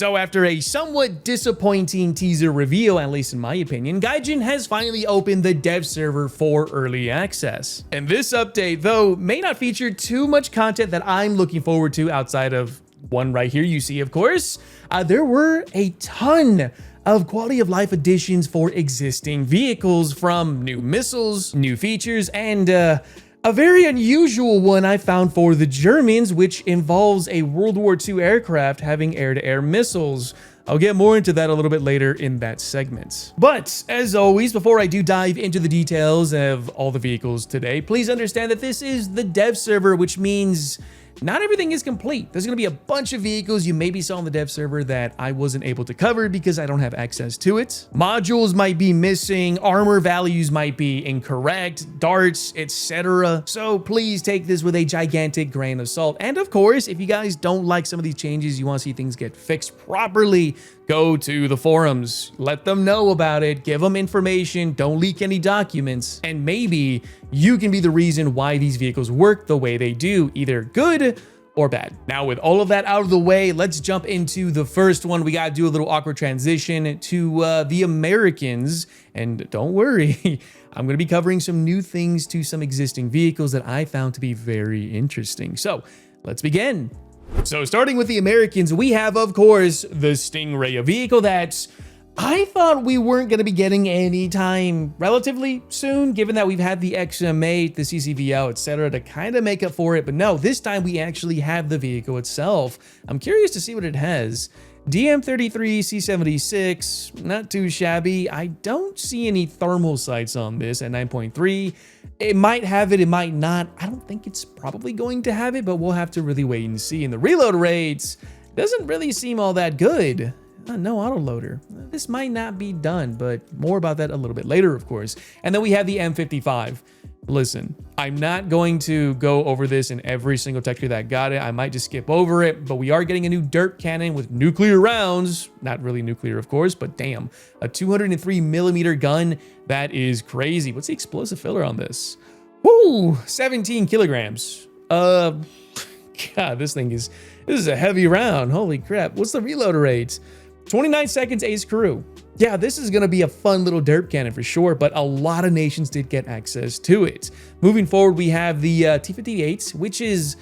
So after a somewhat disappointing teaser reveal, at least in my opinion, Gaijin has finally opened the dev server for early access. And this update, though, may not feature too much content that I'm looking forward to outside of one right here you see, of course. There were a ton of quality of life additions for existing vehicles, from new missiles, new features, and a very unusual one I found for the Germans, which involves a World War II aircraft having air-to-air missiles. I'll get more into that a little bit later in that segment. But as always, before I do dive into the details of all the vehicles today, please understand that this is the dev server, which means not everything is complete. There's going to be a bunch of vehicles you maybe saw on the dev server that I wasn't able to cover because I don't have access to it. Modules might be missing, armor values might be incorrect, darts, etc. So please take this with a gigantic grain of salt. And of course, if you guys don't like some of these changes, you want to see things get fixed properly, go to the forums, let them know about it, give them information, don't leak any documents, and maybe you can be the reason why these vehicles work the way they do, either good or bad. Now, with all of that out of the way, let's jump into the first one. We got to do a little awkward transition to the Americans, and don't worry, I'm going to be covering some new things to some existing vehicles that I found to be very interesting. So let's begin. So starting with the Americans, we have, of course, the Stingray, a vehicle that I thought we weren't going to be getting anytime relatively soon, given that we've had the XM8, the CCVL, etc. to kind of make up for it. But no, this time we actually have the vehicle itself. I'm curious to see what it has. DM33 C76, not too shabby. I don't see any thermal sights on this at 9.3. It might have it, it might not. I don't think it's probably going to have it, but we'll have to really wait and see. And the reload rates doesn't really seem all that good. No autoloader. This might not be done, but more about that a little bit later, of course. And then we have the M55. Listen, I'm not going to go over this in every single texture that got it. I might just skip over it, but we are getting a new dirt cannon with nuclear rounds. Not really nuclear, of course, but damn, a 203mm gun. That is crazy. What's the explosive filler on this? Woo, 17 kilograms. God, this is a heavy round. Holy crap. What's the reload rate? 29 seconds ace crew. Yeah, this is going to be a fun little derp cannon for sure, but a lot of nations did get access to it. Moving forward, we have the T-58, which is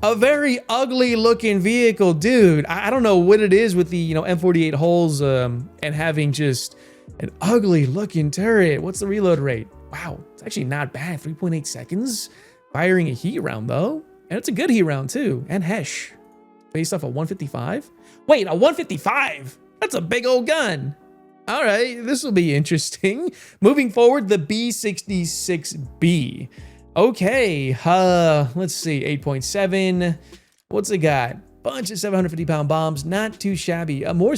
a very ugly looking vehicle, dude. I don't know what it is with the, M48 holes and having just an ugly looking turret. What's the reload rate? Wow, it's actually not bad. 3.8 seconds. Firing a heat round though. And it's a good heat round too. And Hesh. Based off a 155? Wait, a 155? That's a big old gun. All right, this will be interesting. Moving forward, the B66B. Okay, let's see, 8.7. What's it got? Bunch of 750-pound bombs, not too shabby. More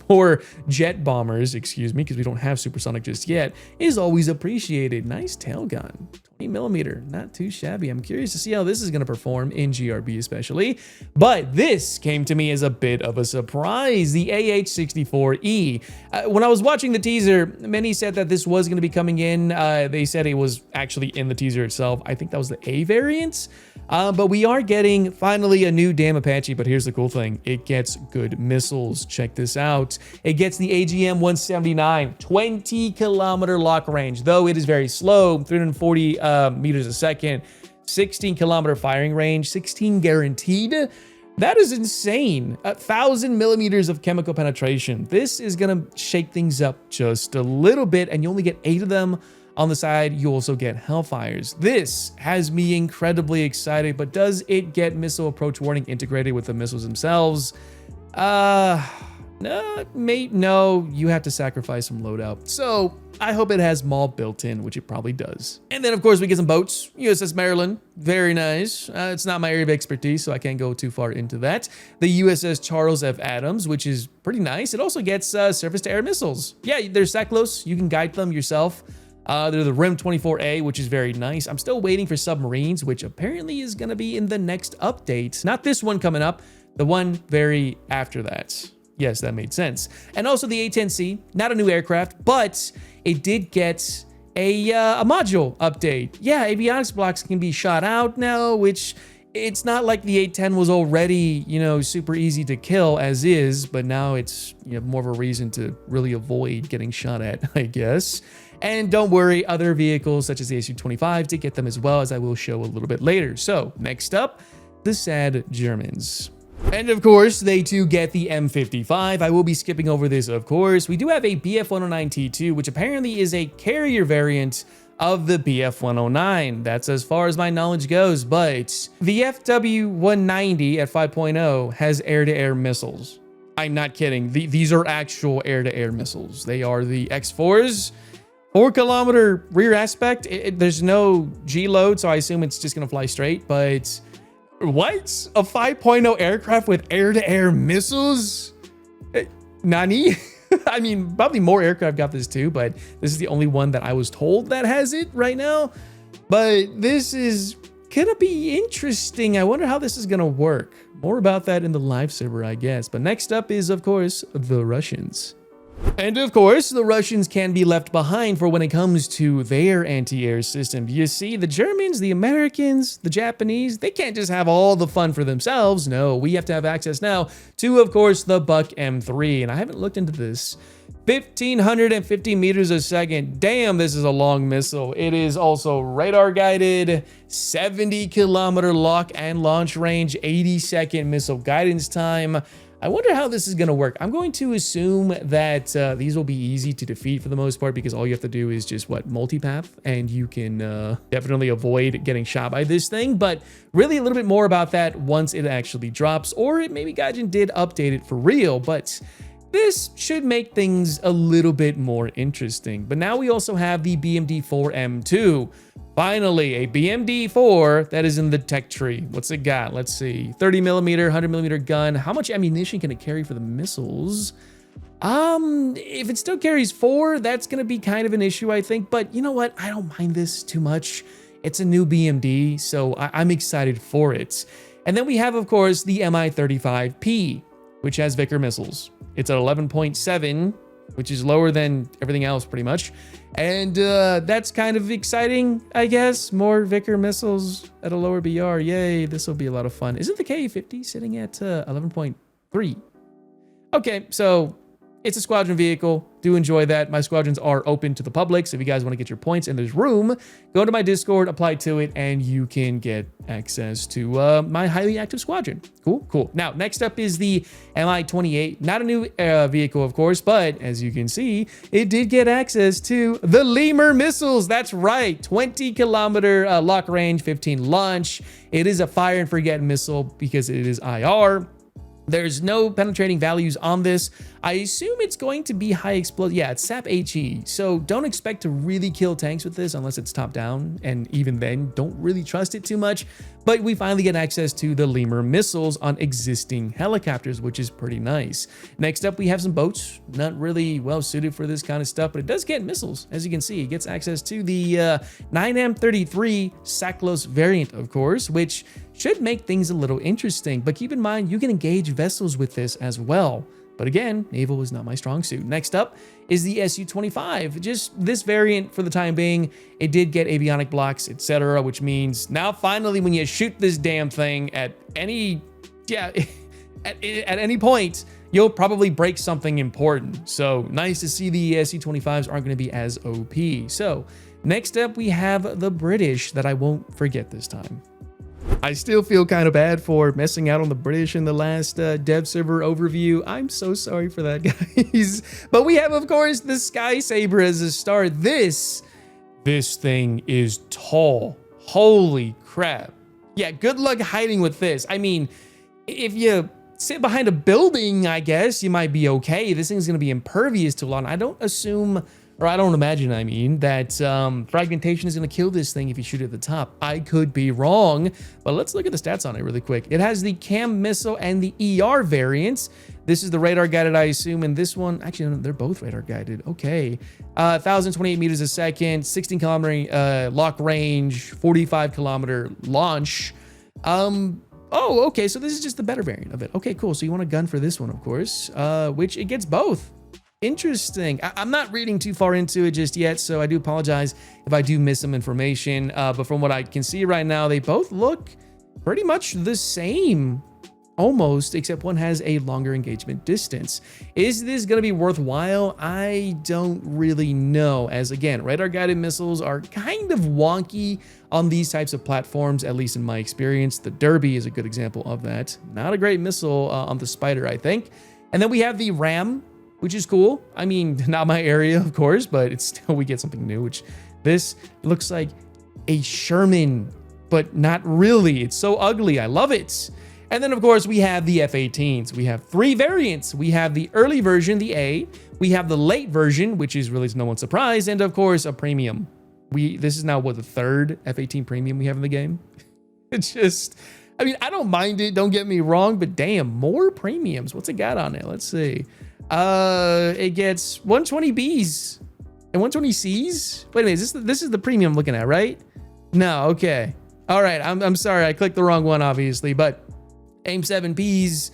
more jet bombers, excuse me, because we don't have supersonic just yet, is always appreciated. Nice tail gun, 20mm, not too shabby. I'm curious to see how this is going to perform in GRB especially, but this came to me as a bit of a surprise, the AH-64E. When I was watching the teaser, many said that this was going to be coming in. They said it was actually in the teaser itself. I think that was the A variant. But we are getting finally a new damn Apache, but here's the cool thing. It gets good missiles. Check this out. It gets the AGM-179, 20-kilometer lock range, though it is very slow, 340 meters a second, 16-kilometer firing range, 16 guaranteed. That is insane. 1,000 millimeters of chemical penetration. This is going to shake things up just a little bit, and you only get 8 of them. On the side, you also get Hellfires. This has me incredibly excited, but does it get missile approach warning integrated with the missiles themselves? No, mate, no, you have to sacrifice some loadout. So I hope it has MAW built in, which it probably does. And then, of course, we get some boats. USS Maryland, very nice. It's not my area of expertise, so I can't go too far into that. The USS Charles F. Adams, which is pretty nice. It also gets surface-to-air missiles. Yeah, they're Seklos. You can guide them yourself. They're the RIM 24A, which is very nice. I'm still waiting for submarines, which apparently is going to be in the next update. Not this one coming up, the one very after that. Yes, that made sense. And also the A-10C, not a new aircraft, but it did get a module update. Yeah, avionics blocks can be shot out now, which it's not like the 810 was already, you know, super easy to kill as is, but now it's, you know, more of a reason to really avoid getting shot at, I guess. And don't worry, other vehicles such as the Su-25 to get them as well, as I will show a little bit later. So next up, the sad Germans. And of course, they too get the M55. I will be skipping over this, of course. We do have a BF-109T2, which apparently is a carrier variant of the BF-109. That's as far as my knowledge goes, but the FW-190 at 5.0 has air-to-air missiles. I'm not kidding. These are actual air-to-air missiles. They are the X4s. 4-kilometer rear aspect. There's no G load, so I assume it's just gonna fly straight, but what? A 5.0 aircraft with air-to-air missiles? Nani? I mean, probably more aircraft got this too, but this is the only one that I was told that has it right now. But this is gonna be interesting. I wonder how this is gonna work. More about that in the live server, I guess. But next up is, of course, the Russians. And of course, the Russians can be left behind for when it comes to their anti-air system. You see, the Germans, the Americans, the Japanese, they can't just have all the fun for themselves. No, we have to have access now to, of course, the Buck M3. And I haven't looked into this. 1,550 meters a second. Damn, this is a long missile. It is also radar guided, 70-kilometer lock and launch range, 80-second missile guidance time. I wonder how this is going to work. I'm going to assume that these will be easy to defeat for the most part, because all you have to do is just, multipath, and you can definitely avoid getting shot by this thing. But really a little bit more about that once it actually drops, or maybe Gaijin did update it for real, but this should make things a little bit more interesting. But now we also have the BMD-4M2. Finally, a BMD-4 that is in the tech tree. What's it got? Let's see. 30 millimeter, 100 millimeter gun. How much ammunition can it carry for the missiles? If it still carries 4, that's going to be kind of an issue, I think. But you know what? I don't mind this too much. It's a new BMD, so I'm excited for it. And then we have, of course, the Mi-35P, which has Vickers missiles. It's at 11.7, which is lower than everything else pretty much. And that's kind of exciting, I guess. More Vickers missiles at a lower BR. Yay, this will be a lot of fun. Isn't the Ka-50 sitting at 11.3? Okay, so it's a squadron vehicle. Do enjoy that. My squadrons are open to the public, so if you guys want to get your points and there's room, go to my Discord, apply to it, and you can get access to my highly active squadron. Cool, cool. Now, next up is the Mi-28. Not a new vehicle, of course, but as you can see, it did get access to the Lemur missiles. That's right, 20-kilometer lock range, 15 launch. It is a fire and forget missile because it is IR. There's no penetrating values on this. I assume it's going to be high explosive. Yeah, it's SAP HE. So don't expect to really kill tanks with this unless it's top down. And even then, don't really trust it too much. But we finally get access to the Lemur missiles on existing helicopters, which is pretty nice. Next up, we have some boats. Not really well suited for this kind of stuff, but it does get missiles. As you can see, it gets access to the 9M33 Saklos variant, of course, which should make things a little interesting. But keep in mind, you can engage vessels with this as well. But again, naval is not my strong suit. Next up is the Su-25. Just this variant for the time being. It did get avionic blocks, etc., which means now finally when you shoot this damn thing at any, at any point, you'll probably break something important. So nice to see the Su-25s aren't going to be as OP. So next up, we have the British that I won't forget this time. I still feel kind of bad for messing out on the British in the last dev server overview. I'm so sorry for that, guys. But we have, of course, the Sky Saber as a star. This thing is tall. Holy crap. Yeah, good luck hiding with this. I mean, if you sit behind a building, I guess you might be okay. This thing's going to be impervious to a lot. I don't assume, or I don't imagine, I mean, that fragmentation is going to kill this thing if you shoot it at the top. I could be wrong, but let's look at the stats on it really quick. It has the CAM missile and the ER variants. This is the radar guided, I assume, and this one, actually, no, they're both radar guided. Okay. 1,028 meters a second, 16-kilometer lock range, 45-kilometer launch. Oh, okay, so this is just the better variant of it. Okay, cool. So you want a gun for this one, of course, which it gets both. Interesting. I'm not reading too far into it just yet, so I do apologize if I do miss some information. But from what I can see right now, they both look pretty much the same. Almost, except one has a longer engagement distance. Is this going to be worthwhile? I don't really know, as again, radar guided missiles are kind of wonky on these types of platforms, at least in my experience. The Derby is a good example of that. Not a great missile on the Spider, I think. And then we have the Ram, which is cool. I mean, not my area, of course, but it's still, we get something new, which this looks like a Sherman, but not really. It's so ugly. I love it. And then, of course, we have the F-18s. We have 3 variants. We have the early version, the A. We have the late version, which is really to no one's surprise. And, of course, a premium. This is now, what, the 3rd F-18 premium we have in the game? It's just, I mean, I don't mind it. Don't get me wrong. But, damn, more premiums. What's it got on it? Let's see. It gets 120 Bs and 120 Cs. Wait a minute. This is the premium I'm looking at, right? No, okay. All right. I'm sorry. I clicked the wrong one, obviously. But AIM 7Ps,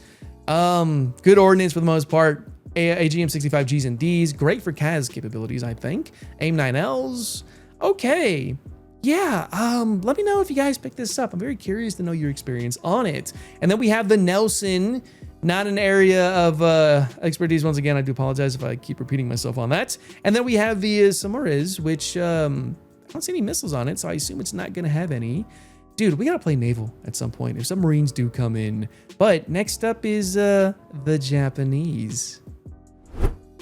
good ordnance for the most part. AGM 65Gs and Ds, great for CAS capabilities, I think. AIM 9Ls, okay. Yeah, let me know if you guys pick this up. I'm very curious to know your experience on it. And then we have the Nelson, not an area of expertise. Once again, I do apologize if I keep repeating myself on that. And then we have the Samuras, which I don't see any missiles on it, so I assume it's not gonna have any. Dude, we gotta play naval at some point if submarines do come in. But next up is the Japanese.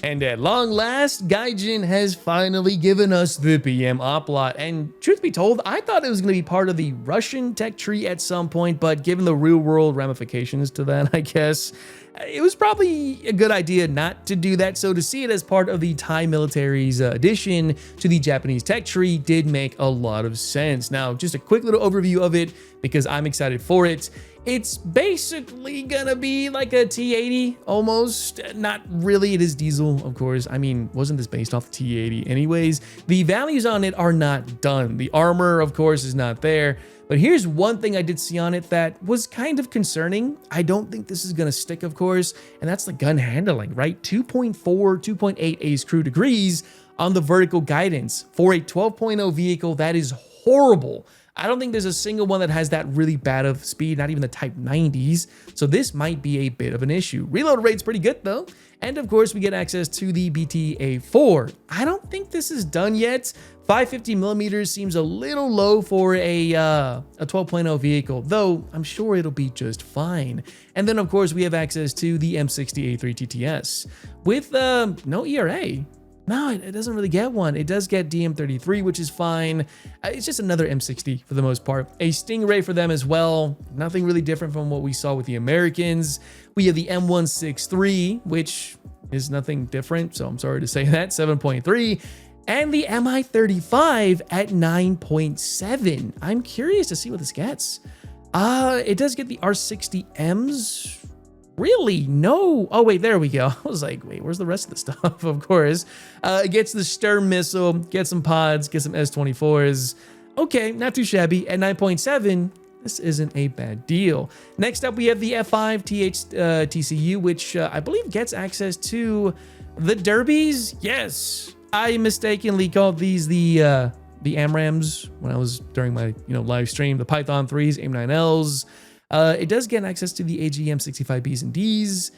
And at long last, Gaijin has finally given us the PM Oplot. And truth be told, I thought it was going to be part of the Russian tech tree at some point, but given the real world ramifications to that, I guess, it was probably a good idea not to do that. So to see it as part of the Thai military's addition to the Japanese tech tree did make a lot of sense. Now, just a quick little overview of it because I'm excited for it. It's basically gonna be like a T-80 almost. Not really, it is diesel, of course. I mean, wasn't this based off the T-80 anyways? The values on it are not done. The armor, of course, is not there. But here's one thing I did see on it that was kind of concerning. I don't think this is gonna stick, of course, and that's the gun handling, right? 2.4, 2.8 ace crew degrees on the vertical guidance. For a 12.0 vehicle, that is horrible. I don't think there's a single one that has that really bad of speed, not even the Type 90s. So this might be a bit of an issue. Reload rate's pretty good though. And of course we get access to the BTA-4. I don't think this is done yet. 550 millimeters seems a little low for a 12.0 vehicle, though I'm sure it'll be just fine. And then of course we have access to the M60A3 TTS with no ERA. No, it doesn't really get one. It does get DM33, which is fine. It's just another M60 for the most part. A Stingray for them as well. Nothing really different from what we saw with the Americans. We have the M163, which is nothing different, so I'm sorry to say that, 7.3. And the MI35 at 9.7. I'm curious to see what this gets. It does get the R60Ms. Really? No. Oh, wait, there we go. I was like, wait, where's the rest of the stuff? Of course. It gets the Sturm missile, gets some pods, gets some S-24s. Okay, not too shabby. At 9.7, this isn't a bad deal. Next up, we have the F5 TCU, which I believe gets access to the Derbies. Yes, I mistakenly called these the AMRAMs when I was during my live stream. The Python 3s, AIM-9Ls. It does get access to the AGM 65Bs and Ds,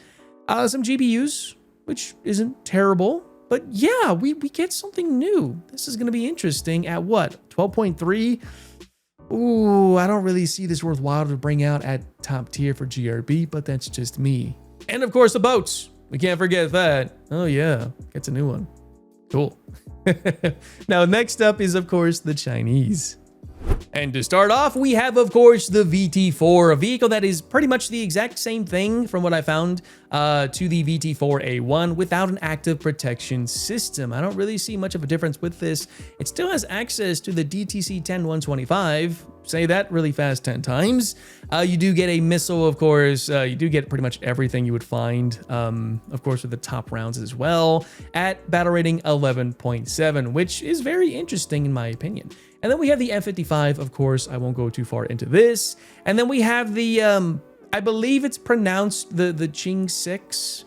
some GBUs, which isn't terrible, but yeah, we get something new. This is going to be interesting at what, 12.3? Ooh, I don't really see this worthwhile to bring out at top tier for GRB, but that's just me. And of course, the boats. We can't forget that. Oh yeah, gets a new one. Cool. Now, next up is, of course, the Chinese. And to start off, we have, of course, the VT4, a vehicle that is pretty much the exact same thing from what I found to the VT4A1 without an active protection system. I don't really see much of a difference with this. It still has access to the DTC-10-125. Say that really fast 10 times. You do get a missile, of course. You do get pretty much everything you would find, of course, with the top rounds as well, at battle rating 11.7, which is very interesting in my opinion. And then we have the M55, of course. I won't go too far into this. And then we have the, I believe it's pronounced the Ching 6.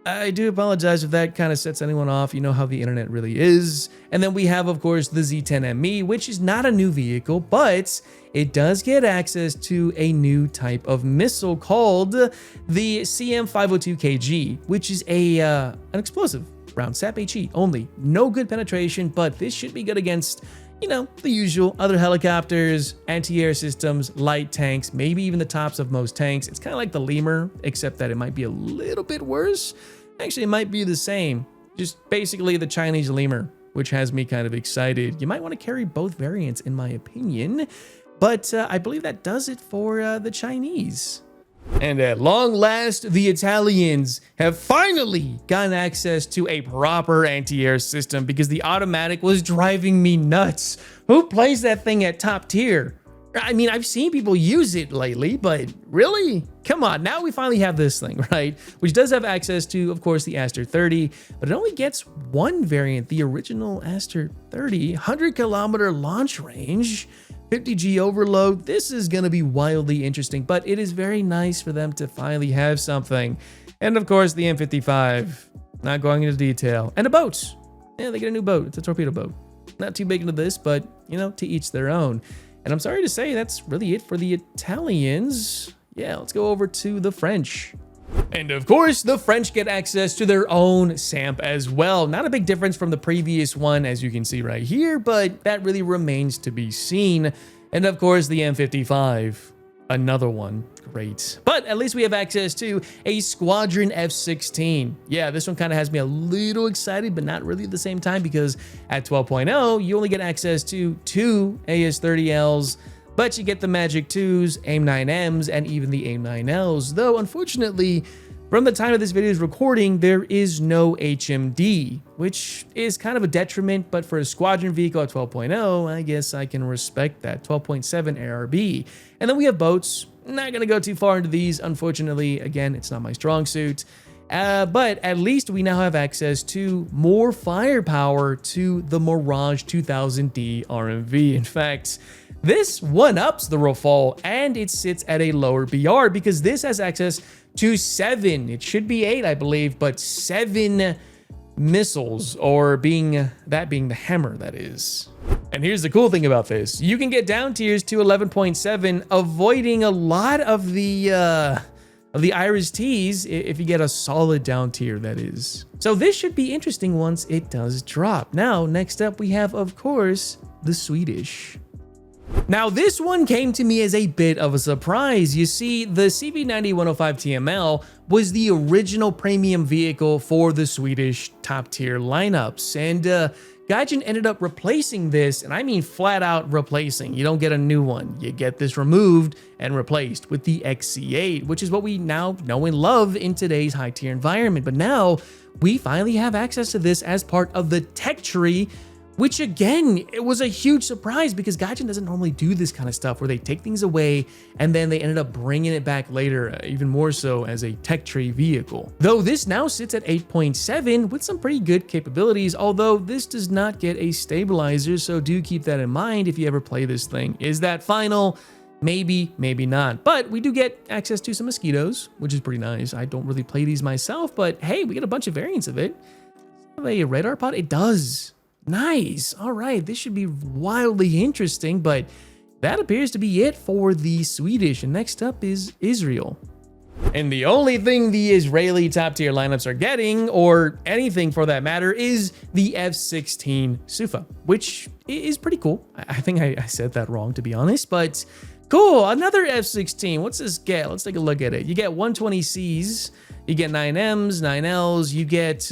I do apologize if that kind of sets anyone off. You know how the internet really is. And then we have, of course, the Z10ME, which is not a new vehicle, but it does get access to a new type of missile called the CM502KG, which is an explosive round, SAP-HE only. No good penetration, but this should be good against, you know, the usual other helicopters, anti-air systems, light tanks, maybe even the tops of most tanks. It's kind of like the Lemur, except that it might be a little bit worse. Actually, it might be the same. Just basically the Chinese Lemur, which has me kind of excited. You might want to carry both variants, in my opinion. But I believe that does it for the Chinese. And at long last, the Italians have finally gotten access to a proper anti-air system because the automatic was driving me nuts. Who plays that thing at top tier? I mean, I've seen people use it lately, but really? Come on, now we finally have this thing, right? Which does have access to, of course, the Aster 30, but it only gets one variant, the original Aster 30, 100-kilometer launch range, 50G overload. This is going to be wildly interesting, but it is very nice for them to finally have something. And of course, the M55, not going into detail. And a boat. Yeah, they get a new boat. It's a torpedo boat. Not too big into this, but, you know, to each their own. And I'm sorry to say, that's really it for the Italians. Yeah, let's go over to the French. And of course, the French get access to their own SAMP as well. Not a big difference from the previous one, as you can see right here, but that really remains to be seen. And of course, the M55, another one. Great. But at least we have access to a Squadron F-16. Yeah, this one kind of has me a little excited, but not really at the same time, because at 12.0, you only get access to 2 AS-30Ls, but you get the Magic 2s, AIM-9Ms, and even the AIM-9Ls, though unfortunately, from the time of this video's recording, there is no HMD, which is kind of a detriment, but for a squadron vehicle at 12.0, I guess I can respect that. 12.7 ARB. And then we have boats. Not going to go too far into these, unfortunately. Again, it's not my strong suit. But at least we now have access to more firepower to the Mirage 2000D RMV. In fact, this one-ups the Rafale, and it sits at a lower BR because this has access to 7. It should be 8, I believe, but 7 missiles, or being the hammer, that is. And here's the cool thing about this. You can get down tiers to 11.7, avoiding a lot of the Iris Ts if you get a solid down tier, that is. So this should be interesting once it does drop. Now, next up we have, of course, the Swedish. Now, this one came to me as a bit of a surprise. You see, the CV90-105 TML was the original premium vehicle for the Swedish top tier lineups, and Gaijin ended up replacing this, and I mean flat out replacing. You don't get a new one. You get this removed and replaced with the XC8, which is what we now know and love in today's high tier environment. But now we finally have access to this as part of the tech tree, which again, it was a huge surprise because Gaijin doesn't normally do this kind of stuff where they take things away and then they ended up bringing it back later, even more so as a tech tree vehicle. Though this now sits at 8.7 with some pretty good capabilities, although this does not get a stabilizer, so do keep that in mind if you ever play this thing. Is that final? Maybe, maybe not. But we do get access to some mosquitoes, which is pretty nice. I don't really play these myself, but hey, we get a bunch of variants of it. Does it have a radar pod? It does. Nice. All right, this should be wildly interesting, but that appears to be it for the Swedish. And next up is Israel. And the only thing the Israeli top tier lineups are getting, or anything for that matter, is the F-16 Sufa, which is pretty cool. I think I said that wrong, to be honest, but cool. Another F-16. What's this get? Let's take a look at it. You get 120Cs, you get 9Ms, 9Ls, you get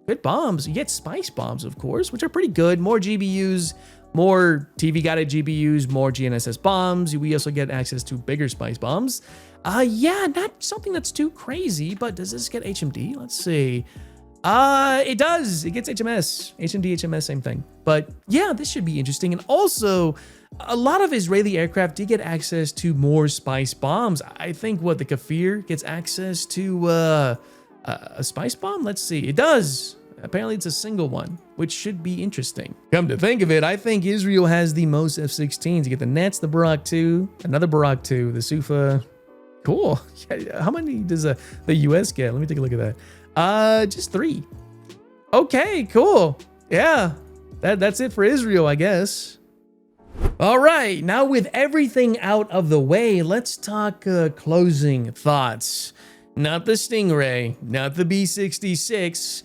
good bombs. You get spice bombs, of course, which are pretty good. More GBUs, more TV guided GBUs, more GNSS bombs. We also get access to bigger spice bombs. Yeah, not something that's too crazy, but does this get HMD? Let's see. It does. It gets HMS. HMD, HMS, same thing. But yeah, this should be interesting. And also, a lot of Israeli aircraft did get access to more spice bombs. I think what the Kafir gets access to a spice bomb? Let's see. It does. Apparently it's a single one, which should be interesting. Come to think of it, I think Israel has the most F-16s. You get the Nets, the Barak 2, another Barak 2, the Sufa. Cool. How many does the US get? Let me take a look at that. Just 3. Okay, cool. Yeah, that's it for Israel, I guess. All right, now with everything out of the way, let's talk closing thoughts. Not the Stingray, not the B-66.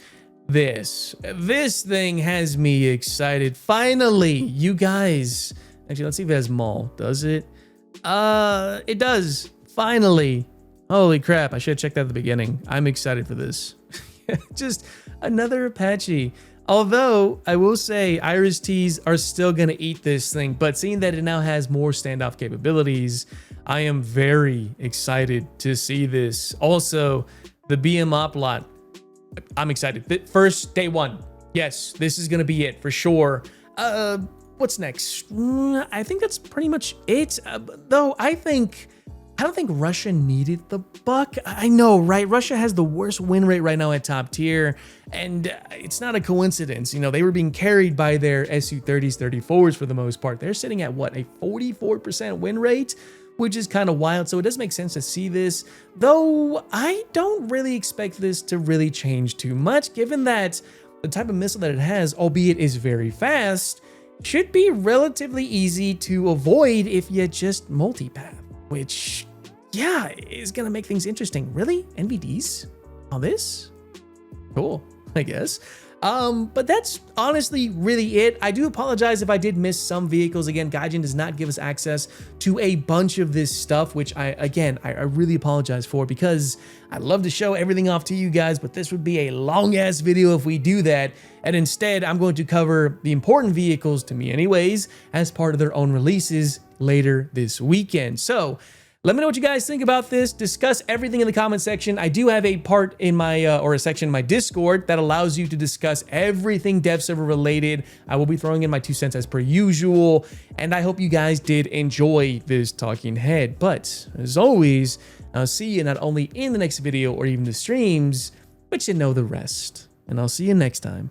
This thing has me excited. Finally, you guys. Actually, let's see if it has Maul. Does it? It does. Finally. Holy crap, I should have checked that at the beginning. I'm excited for this. Just another Apache. Although, I will say, Iris Ts are still going to eat this thing, but seeing that it now has more standoff capabilities, I am very excited to see this. Also, the BM Oplot, I'm excited. First, day 1. Yes, this is going to be it for sure. What's next? I think that's pretty much it. Though, I don't think Russia needed the buck. I know, right? Russia has the worst win rate right now at top tier, and it's not a coincidence. You know, they were being carried by their Su-30s, 34s for the most part. They're sitting at what, a 44% win rate, which is kind of wild. So it does make sense to see this, though I don't really expect this to really change too much, given that the type of missile that it has, albeit is very fast, should be relatively easy to avoid if you just multipath, which, yeah, is gonna make things interesting. Really? NVDs on this? Cool, I guess. But that's honestly really it. I do apologize if I did miss some vehicles. Again, Gaijin does not give us access to a bunch of this stuff, which I really apologize for, because I'd love to show everything off to you guys, but this would be a long ass video if we do that. And instead, I'm going to cover the important vehicles, to me anyways, as part of their own releases later this weekend. So let me know what you guys think about this. Discuss everything in the comment section. I do have a part in my, or a section in my Discord that allows you to discuss everything dev server related. I will be throwing in my 2 cents as per usual. And I hope you guys did enjoy this talking head. But as always, I'll see you not only in the next video or even the streams, but you know the rest. And I'll see you next time.